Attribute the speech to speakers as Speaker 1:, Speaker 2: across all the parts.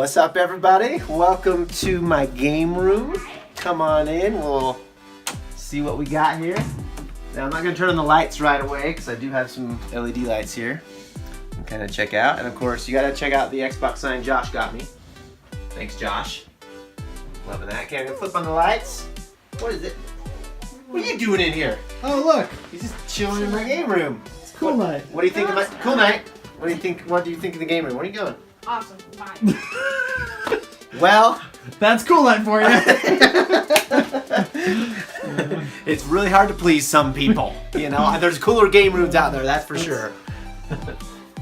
Speaker 1: What's up, everybody? Welcome to my game room. Come on in, we'll see what we got here. Now, I'm not going to turn on the lights right away because I do have some LED lights here and kind of check out. And of course, you got to check out the Xbox sign Josh got me. Thanks, Josh. Loving that. Okay, I'm going to flip on the lights. What is it? What are you doing in here?
Speaker 2: Oh, look.
Speaker 1: He's just chilling in my game room.
Speaker 2: It's cool night.
Speaker 1: What do you think of my cool night? What do you think of the game room? Where are you going?
Speaker 3: Awesome. Bye.
Speaker 1: Well,
Speaker 2: that's cool night for you.
Speaker 1: It's really hard to please some people, you know. There's cooler game rooms out there, that's for sure.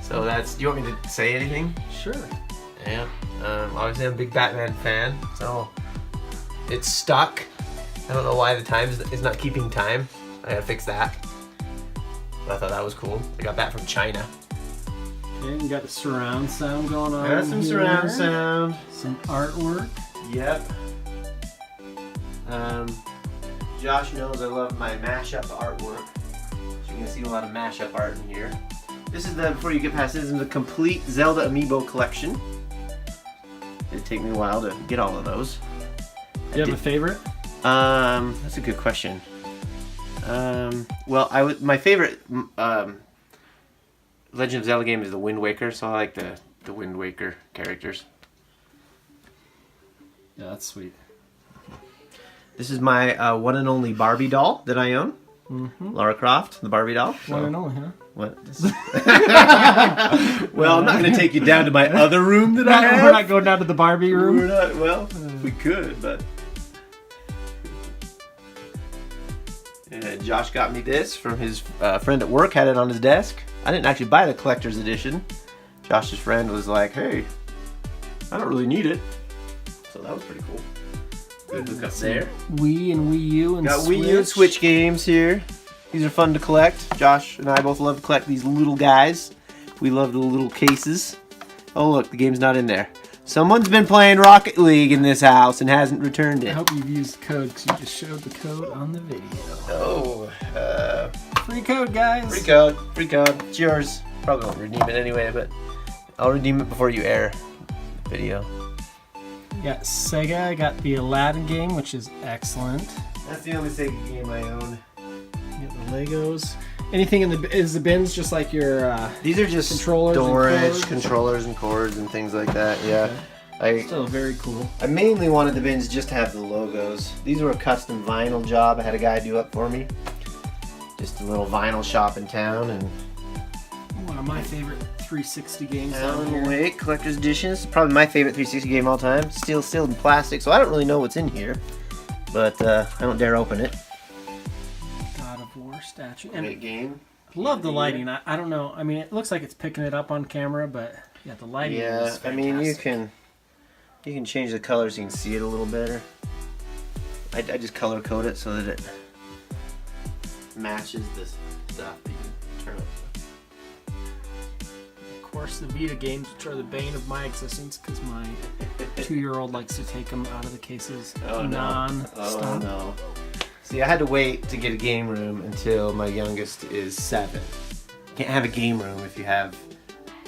Speaker 1: So that's. Do you want me to say anything?
Speaker 2: Sure.
Speaker 1: Yeah. Obviously, I'm a big Batman fan, so it's stuck. I don't know why the time is not keeping time. I gotta fix that. But I thought that was cool. I got that from China.
Speaker 2: Okay, you got the surround sound going on.
Speaker 1: Got some surround sound.
Speaker 2: Some artwork.
Speaker 1: Yep. Josh knows I love my mashup artwork. So you can see a lot of mashup art in here. This is before you get past this, is the complete Zelda amiibo collection. It'd take me a while to get all of those.
Speaker 2: Do you have a favorite?
Speaker 1: That's a good question. Well, my favorite Legend of Zelda game is the Wind Waker, so I like the Wind Waker characters.
Speaker 2: Yeah, that's sweet.
Speaker 1: This is my one and only Barbie doll that I own. Mm-hmm. Lara Croft, the Barbie doll.
Speaker 2: One and only, huh?
Speaker 1: What? Well, I'm not going to take you down to my other room that I have.
Speaker 2: We're not going down to the Barbie room?
Speaker 1: We're not, well, we could, but... Josh got me this from his friend at work, had it on his desk. I didn't actually buy the collector's edition. Josh's friend was like, hey, I don't really need it. So that was pretty cool. Good hook up there.
Speaker 2: Wii and Wii U and
Speaker 1: got
Speaker 2: Switch.
Speaker 1: Wii U and Switch games here. These are fun to collect. Josh and I both love to collect these little guys. We love the little cases. Oh look, the game's not in there. Someone's been playing Rocket League in this house and hasn't returned it.
Speaker 2: I hope you've used the code because you just showed the code on the video.
Speaker 1: Oh,
Speaker 2: free code, guys.
Speaker 1: Free code. Free code. It's yours. Probably won't redeem it anyway, but I'll redeem it before you air the video.
Speaker 2: You got Sega. I got the Aladdin game, which is excellent.
Speaker 1: That's the only Sega game I own.
Speaker 2: You got the Legos. Anything in the bins just like your
Speaker 1: these are just
Speaker 2: controllers
Speaker 1: storage, controllers and cords and things like that. Yeah.
Speaker 2: Okay. Still very cool.
Speaker 1: I mainly wanted the bins just to have the logos. These were a custom vinyl job I had a guy do up for me. Just a little vinyl shop in town, and
Speaker 2: one of my favorite 360 games.
Speaker 1: Alan Wake Collector's Edition. This is probably my favorite 360 game of all time. Still sealed in plastic, so I don't really know what's in here, but I don't dare open it.
Speaker 2: God of War statue. And
Speaker 1: great game.
Speaker 2: Love the lighting. I don't know. I mean, it looks like it's picking it up on camera, but yeah, the lighting.
Speaker 1: Yeah,
Speaker 2: is fantastic.
Speaker 1: I mean, you can change the color so you can see it a little better. I just color code it so that it matches this stuff that you can turn up.
Speaker 2: Of course, the Vita games, which are the bane of my existence, because my 2-year-old likes to take them out of the cases non-stop.
Speaker 1: Oh no. See, I had to wait to get a game room until my youngest is 7. You can't have a game room if you have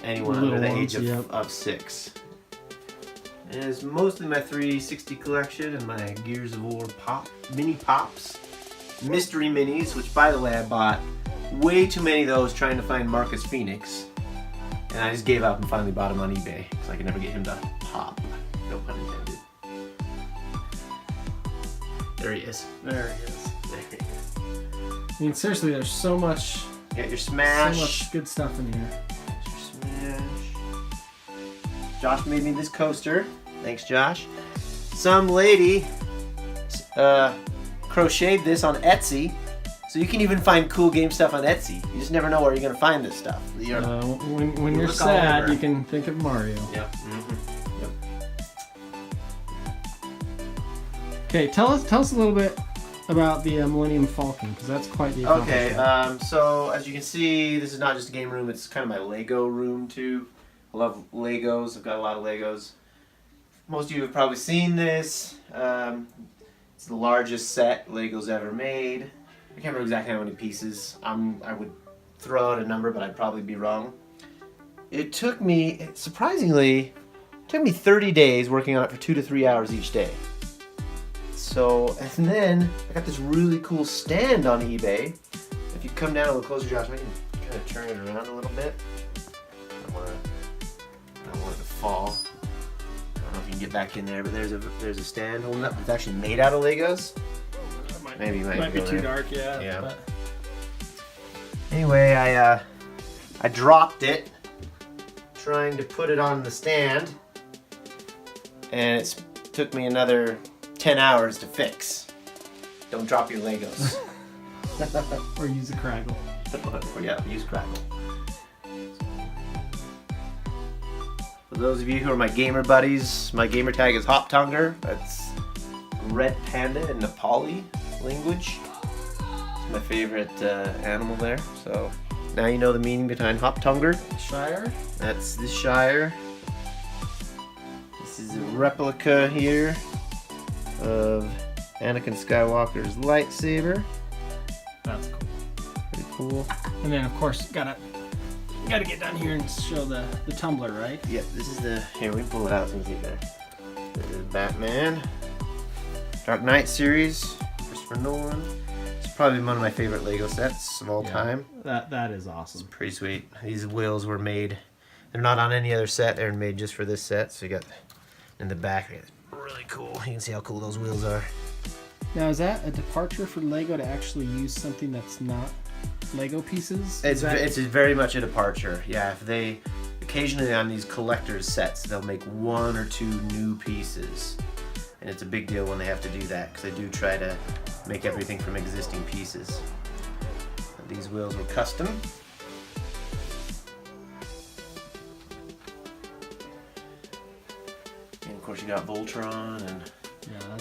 Speaker 1: anyone under the age of 6. And it's mostly my 360 collection and my Gears of War mini pops. Mystery minis, which by the way I bought way too many of those trying to find Marcus Phoenix. And I just gave up and finally bought him on eBay because I could never get him to pop. No pun intended. There he is.
Speaker 2: There he is.
Speaker 1: There he is.
Speaker 2: I mean, seriously, there's so much.
Speaker 1: You got your Smash.
Speaker 2: So much good stuff in here.
Speaker 1: Your Smash. Josh made me this coaster. Thanks, Josh. Some lady crocheted this on Etsy. So you can even find cool game stuff on Etsy. You just never know where you're going to find this stuff.
Speaker 2: When you're sad, you can think of Mario.
Speaker 1: Yep. Mm-hmm. Yep.
Speaker 2: Okay, tell us a little bit about the Millennium Falcon, because that's quite the accomplishment.
Speaker 1: Okay, so as you can see, this is not just a game room, it's kind of my Lego room too. I love Legos, I've got a lot of Legos. Most of you have probably seen this. It's the largest set Lego's ever made. I can't remember exactly how many pieces. I would throw out a number, but I'd probably be wrong. It took me, surprisingly, took me 30 days working on it for 2 to 3 hours each day. So, and then I got this really cool stand on eBay. If you come down a little closer, Josh, I can kind of turn it around a little bit. I don't want it to fall. I don't know if you can get back in there, but there's a stand holding up. It's actually made out of Legos. Maybe it
Speaker 2: might be too dark, yeah. But...
Speaker 1: Anyway, I dropped it trying to put it on the stand, and it took me another 10 hours to fix. Don't drop your Legos.
Speaker 2: Or use a Craggle.
Speaker 1: Yeah, use Craggle. For those of you who are my gamer buddies, my gamer tag is Hop Tonguer. That's Red Panda in Nepali language. It's my favorite animal there. So now you know the meaning behind Hop Tonguer.
Speaker 2: Shire?
Speaker 1: That's the Shire. This is a replica here of Anakin Skywalker's lightsaber.
Speaker 2: That's cool.
Speaker 1: Pretty cool.
Speaker 2: And then of course gotta get down here and show the tumbler, right?
Speaker 1: Yeah, this is the, here we pull it out so you can see there. This is Batman. Dark Knight series, Christopher Nolan. It's probably one of my favorite Lego sets of all time.
Speaker 2: That is awesome.
Speaker 1: It's pretty sweet. These wheels were made, they're not on any other set, they're made just for this set. So you got in the back, really cool. You can see how cool those wheels are.
Speaker 2: Now, is that a departure for Lego to actually use something that's not Lego pieces?
Speaker 1: It's very much a departure. Yeah, if they occasionally on these collectors sets, they'll make 1 or 2 new pieces, and it's a big deal when they have to do that because they do try to make everything from existing pieces. These wheels were custom. And of course, you got Voltron and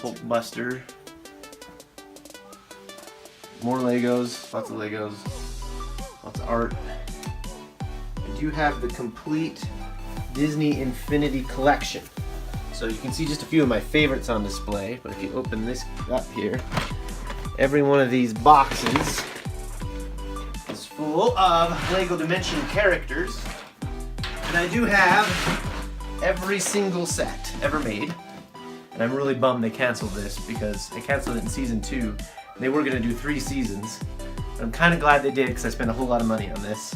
Speaker 1: Hulkbuster. More Legos, lots of Legos, lots of art. I do have the complete Disney Infinity Collection. So you can see just a few of my favorites on display, but if you open this up here, every one of these boxes is full of Lego Dimension characters. And I do have every single set ever made. And I'm really bummed they canceled this because they canceled it in season 2. They were going to do 3 seasons. But I'm kind of glad they did because I spent a whole lot of money on this.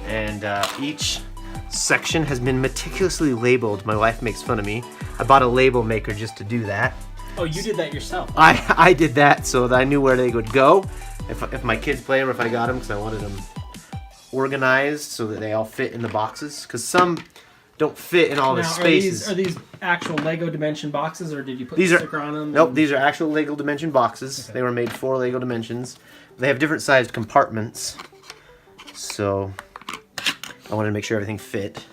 Speaker 1: And each section has been meticulously labeled. My wife makes fun of me. I bought a label maker just to do that.
Speaker 2: Oh, you did that yourself?
Speaker 1: I did that so that I knew where they would go if my kids play them, or if I got them, because I wanted them organized so that they all fit in the boxes. Because some don't fit in all the spaces.
Speaker 2: Are these actual Lego Dimension boxes, or did you put the sticker on them?
Speaker 1: Nope, these are actual Lego Dimension boxes. Okay. They were made for Lego Dimensions. They have different sized compartments. So I wanted to make sure everything fit.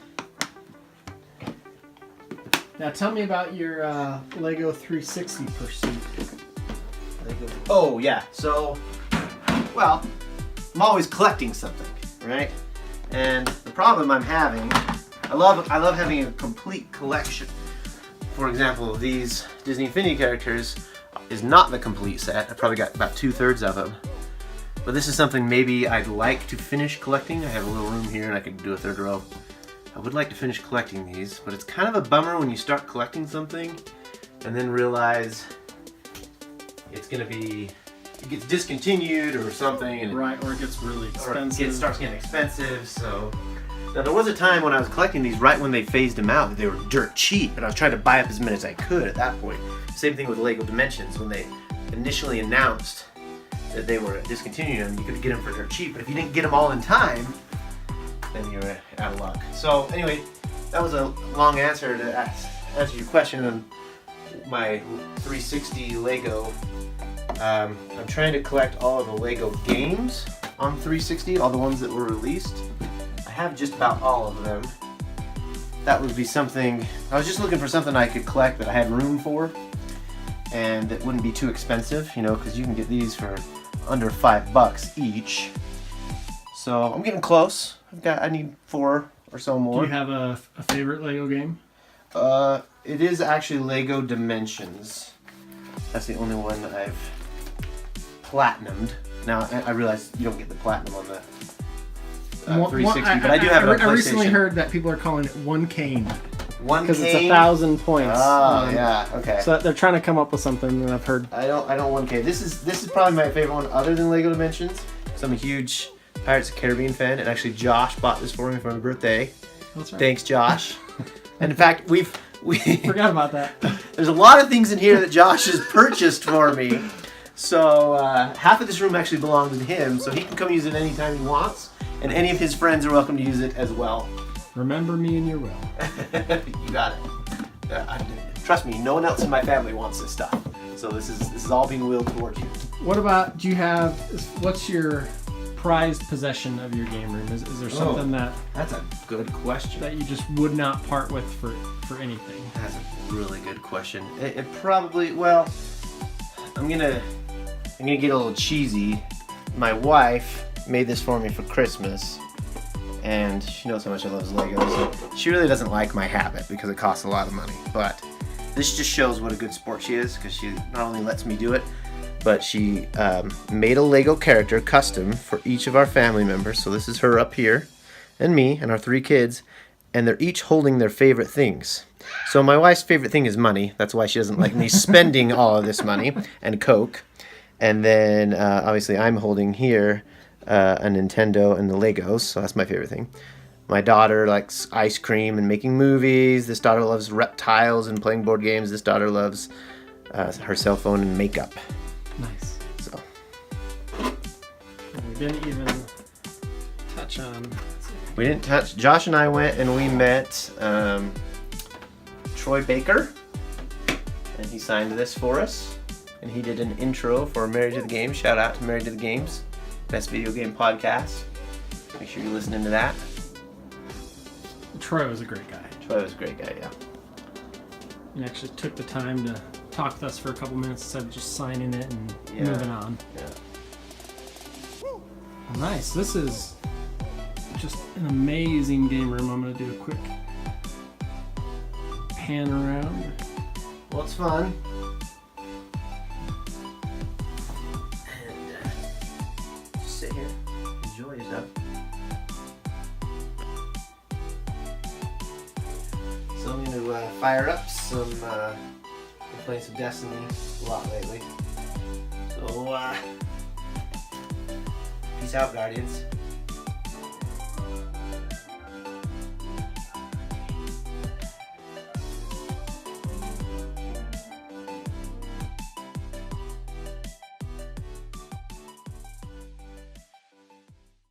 Speaker 2: Now tell me about your Lego 360 pursuit.
Speaker 1: Oh yeah, so, well, I'm always collecting something, right? And the problem I'm having, I love having a complete collection. For example, these Disney Infinity characters is not the complete set. I probably got about 2/3 of them. But this is something maybe I'd like to finish collecting. I have a little room here and I could do a 3rd row. I would like to finish collecting these, but it's kind of a bummer when you start collecting something and then realize it gets discontinued or something. And
Speaker 2: right, or it gets really expensive.
Speaker 1: Or it starts getting expensive, so. Now there was a time when I was collecting these right when they phased them out, they were dirt cheap, and I was trying to buy up as many as I could at that point. Same thing with Lego Dimensions. When they initially announced that they were discontinuing them, you could get them for dirt cheap, but if you didn't get them all in time, then you're out of luck. So anyway, that was a long answer to answer your question on my 360 Lego. I'm trying to collect all of the Lego games on 360, all the ones that were released. I have just about all of them. That would be something, I was just looking for something I could collect that I had room for and that wouldn't be too expensive, you know, because you can get these for under $5 each. So I'm getting close. I need 4 or so more.
Speaker 2: Do you have a favorite Lego game?
Speaker 1: It is actually Lego Dimensions. That's the only one that I've platinumed. Now I realize you don't get the platinum on the 360, but I do have it on PlayStation.
Speaker 2: I recently heard that people are calling it one cane.
Speaker 1: 1K?
Speaker 2: Because it's 1,000 points.
Speaker 1: Oh, yeah. Okay.
Speaker 2: So they're trying to come up with something that I've heard.
Speaker 1: I don't 1K. This is probably my favorite one other than Lego Dimensions. So I'm a huge Pirates of the Caribbean fan, and actually Josh bought this for me for my birthday.
Speaker 2: That's right.
Speaker 1: Thanks, Josh. And in fact, we
Speaker 2: forgot about that.
Speaker 1: There's a lot of things in here that Josh has purchased for me. So half of this room actually belongs to him, so he can come use it anytime he wants, and any of his friends are welcome to use it as well.
Speaker 2: Remember me in your will.
Speaker 1: You got it. Trust me, no one else in my family wants this stuff. So this is all being willed towards you.
Speaker 2: What about, what's your prized possession of your game room? Is there something
Speaker 1: that's a good question
Speaker 2: that you just would not part with for anything?
Speaker 1: That's a really good question. It probably, well, I'm gonna get a little cheesy. My wife made this for me for Christmas, and she knows how much I love Legos. She really doesn't like my habit because it costs a lot of money, but this just shows what a good sport she is, because she not only lets me do it, but she made a Lego character custom for each of our family members. So this is her up here, and me, and our 3 kids, and they're each holding their favorite things. So my wife's favorite thing is money. That's why she doesn't like me spending all of this money, and Coke. And then obviously I'm holding here a Nintendo and the Legos, so that's my favorite thing. My daughter likes ice cream and making movies. This daughter loves reptiles and playing board games. This daughter loves her cell phone and makeup.
Speaker 2: Nice.
Speaker 1: So
Speaker 2: we didn't even touch on.
Speaker 1: We didn't touch. Josh and I went and we met Troy Baker, and he signed this for us. And he did an intro for Married to the Games. Shout out to Married to the Games, best video game podcast. Make sure you're listening to that.
Speaker 2: Troy was a great guy.
Speaker 1: Troy was a great guy, yeah.
Speaker 2: He actually took the time to talk with us for a couple minutes instead of just signing it and moving on.
Speaker 1: Yeah.
Speaker 2: Well, nice. This is just an amazing game room. I'm going to do a quick pan around.
Speaker 1: Well, it's fun. And just sit here, enjoy yourself. So I'm going to fire up some, been playing some Destiny a lot lately. So, peace out, Guardians.